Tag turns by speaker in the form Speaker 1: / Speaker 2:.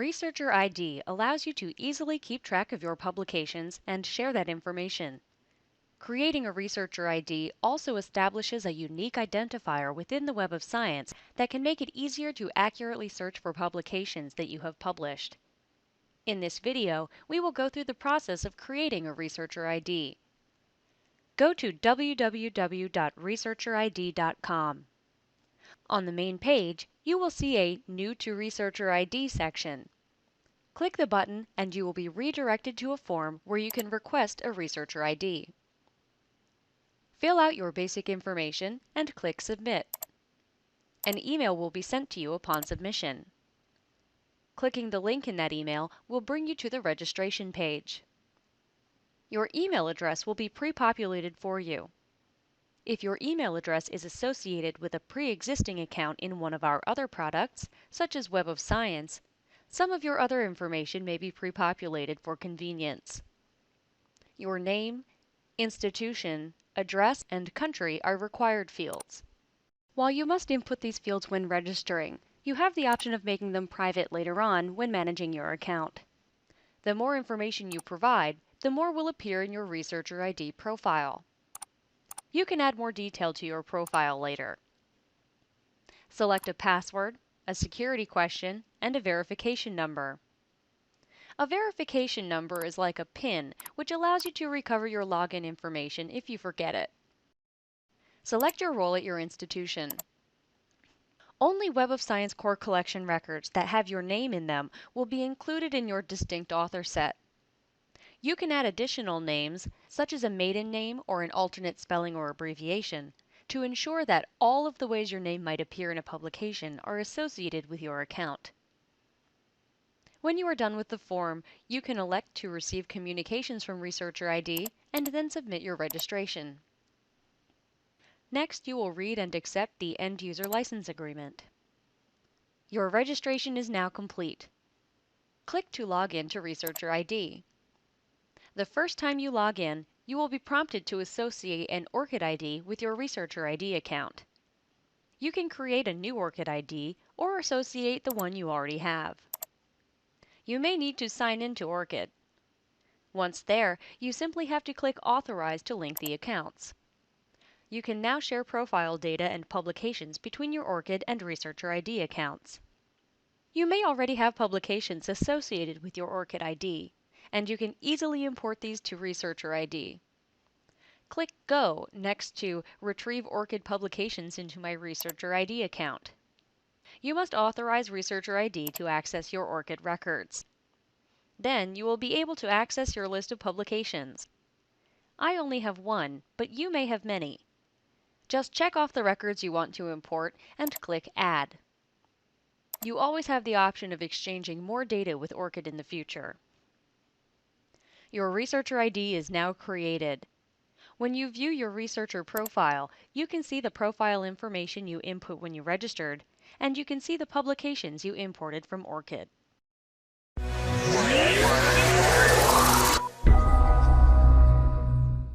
Speaker 1: ResearcherID allows you to easily keep track of your publications and share that information. Creating a ResearcherID also establishes a unique identifier within the Web of Science that can make it easier to accurately search for publications that you have published. In this video, we will go through the process of creating a ResearcherID. Go to www.researcherid.com. On the main page, you will see a New to ResearcherID section. Click the button and you will be redirected to a form where you can request a ResearcherID. Fill out your basic information and click Submit. An email will be sent to you upon submission. Clicking the link in that email will bring you to the registration page. Your email address will be pre-populated for you. If your email address is associated with a pre-existing account in one of our other products, such as Web of Science, some of your other information may be pre-populated for convenience. Your name, institution, address, and country are required fields. While you must input these fields when registering, you have the option of making them private later on when managing your account. The more information you provide, the more will appear in your ResearcherID profile. You can add more detail to your profile later. Select a password, a security question, and a verification number. A verification number is like a PIN, which allows you to recover your login information if you forget it. Select your role at your institution. Only Web of Science Core Collection records that have your name in them will be included in your distinct author set. You can add additional names, such as a maiden name or an alternate spelling or abbreviation, to ensure that all of the ways your name might appear in a publication are associated with your account. When you are done with the form, you can elect to receive communications from ResearcherID and then submit your registration. Next, you will read and accept the End User License Agreement. Your registration is now complete. Click to log in to ResearcherID. The first time you log in, you will be prompted to associate an ORCID ID with your ResearcherID account. You can create a new ORCID ID or associate the one you already have. You may need to sign in to ORCID. Once there, you simply have to click Authorize to link the accounts. You can now share profile data and publications between your ORCID and ResearcherID accounts. You may already have publications associated with your ORCID ID, and you can easily import these to ResearcherID. Click Go next to Retrieve ORCID Publications into my ResearcherID account. You must authorize ResearcherID to access your ORCID records. Then you will be able to access your list of publications. I only have one, but you may have many. Just check off the records you want to import and click Add. You always have the option of exchanging more data with ORCID in the future. Your ResearcherID is now created. When you view your researcher profile, you can see the profile information you input when you registered, and you can see the publications you imported from ORCID.